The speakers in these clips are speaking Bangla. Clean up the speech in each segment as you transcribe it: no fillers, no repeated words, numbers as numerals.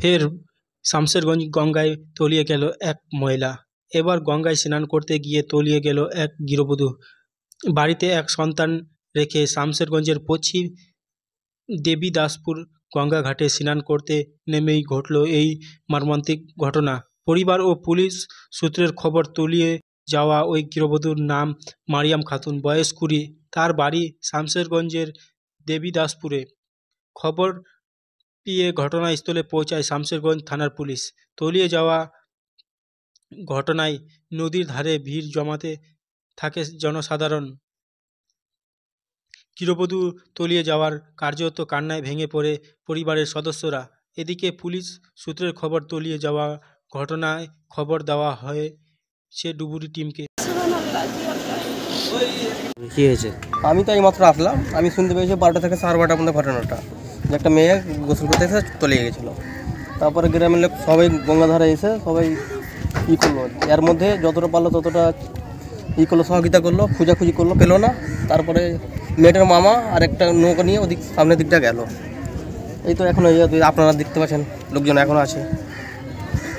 ফের শামশেরগঞ্জ গঙ্গায় তলিয়ে গেল এক মহিলা। এবার গঙ্গায় স্নান করতে গিয়ে তলিয়ে গেল এক গৃহবধূ। বাড়িতে এক সন্তান রেখে শামশেরগঞ্জের পশ্চিম দেবীদাসপুর গঙ্গা ঘাটে স্নান করতে নেমেই ঘটল এই মর্মান্তিক ঘটনা। পরিবার ও পুলিশ সূত্রের খবর, তলিয়ে যাওয়া ওই গৃহবধূর নাম মারিয়াম খাতুন, বয়স 20। তার বাড়ি শামশেরগঞ্জের দেবীদাসপুরে। খবর পেয়ে ঘটনাস্থলে পৌঁছায় শামশেরগঞ্জ থানার পুলিশ। তলিয়ে যাওয়া ঘটনায় নদীর ধারে ভিড় জমাতে থাকে জনসাধারণ। গৃহবধূ তলিয়ে যাওয়ার কার্যত কান্নায় ভেঙে পড়ে পরিবারের সদস্যরা। এদিকে পুলিশ সূত্রের খবর, তলিয়ে যাওয়া ঘটনায় খবর দেওয়া হয়েছে ডুবুরি টিমকে। কি হয়েছে? আমি তো এইমাত্র আসলাম, আমি শুনতে পেয়েছি 12টা থেকে 12:30 পর্যন্ত ঘটনাটা, যে একটা মেয়ে গোসল করতে এসে তলিয়ে গেছিলো। তারপরে গ্রামের লোক সবাই গঙ্গাধারে এসে সবাই করলো, এর মধ্যে যতটা পারলো ততটা করলো, সহযোগিতা করলো, খোঁজাখুঁজি করলো, পেলো না। তারপরে মেয়েটার মামা আর একটা নৌকা নিয়ে ওদিক সামনের দিকটা গেল। এই তো এখন আপনারা দেখতে পাচ্ছেন লোকজন এখনও আছে।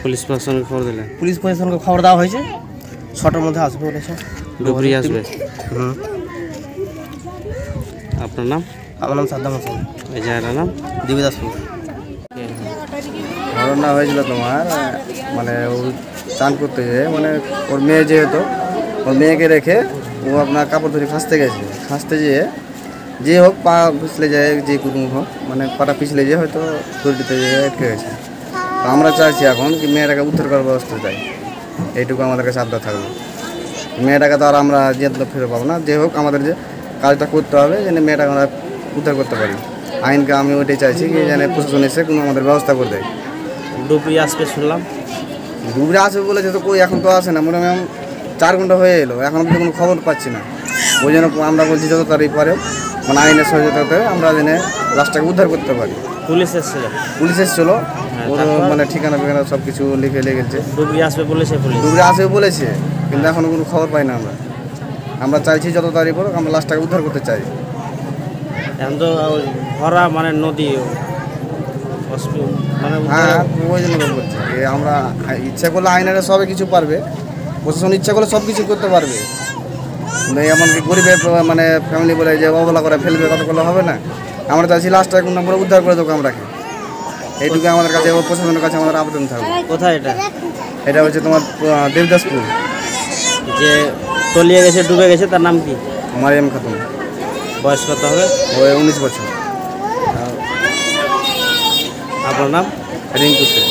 পুলিশ প্রশাসনকে খবর দিলেন? পুলিশ প্রশাসনকে খবর দেওয়া হয়েছে, 6টার মধ্যে আসবে বলেছে। ডুবুরি আসবে? আপনার নাম? আমার নাম সাদ্দাম হোসেন। এই জায়গাটার নাম? দেবীদাসপুর। ঘটনা হয়েছিল তোমার, মানে ও চান করতে যেয়ে, মানে ওর মেয়ে যেহেতু, ওর মেয়েকে রেখে ও আপনার কাপড় ধরে খাসতে গেছে। খাসতে যেয়ে যে হোক পা পিছলে যায়, যে কোনো হোক, মানে পাটা পিছলে যেয়ে হয়তো দড়িতে যেয়ে আটকে গেছে। তো আমরা চাইছি এখন কি মেয়েটাকে উদ্ধার করার ব্যবস্থা চাই, এইটুকু আমাদের কাছে আবদার থাকবে। মেয়েটাকে তো আর আমরা যেতে ফিরে পাবো না, যে হোক আমাদের যে কাজটা করতে হবে যেন মেয়েটাকে আমরা উদ্ধার করতে পারি। আইনকে আমি ওইটাই চাইছি কি যেন প্রশাসন এসে কোনো আমাদের ব্যবস্থা করে দেয়। ডুবুরি আসবে শুনলাম। ডুবুরি আসবে বলেছে তো কই, এখন তো আসে না। মোটামুটি 4 ঘন্টা হয়ে এলো, এখন অব্দি কোনো খবর পাচ্ছি না। ওই জন্য আমরা বলছি যত তাড়াতাড়ি পরে মানে আইনের সহযোগিতাতে আমরা যেন লাশটাকে উদ্ধার করতে পারি। পুলিশ এসেছিল? পুলিশ এসেছিলো, ওর মানে ঠিকানা ফিকানা সব কিছু লিখে লেগেছে। ডুবুরি আসবে বলেছে পুলিশ? ডুবুরি আসবে বলেছে, কিন্তু এখনও কোনো খবর পাই না। আমরা চাইছি যত তাড়াতাড়ি পরে আমরা লাশটাকে উদ্ধার করতে চাই। এখন তো ভরা মানে নদী, মানে হ্যাঁ, ওই জন্য বলছি আমরা ইচ্ছা করলে আইনারা সবই কিছু পারবে, প্রশাসন ইচ্ছা করলে সব কিছু করতে পারবে। এমনকি গরিবের মানে ফ্যামিলি বলে যে অবহেলা করে ফেলবে, কত করলে হবে না। আমরা চাইছি লাস্টটা এখন আমরা উদ্ধার করে দেবো আমরাকে, এইটুকু আমাদের কাছে প্রশাসনের কাছে আমাদের আবেদন থাকবে। কোথায় এটা? এটা হচ্ছে তোমার দেবদাসপুর। যে তলিয়ে গেছে, ডুবে গেছে, তার নাম কি? মারিয়াম খাতুন। বয়স কত হবে? ওই 19 বছর। আপনার নাম? রিঙ্কু শেখ।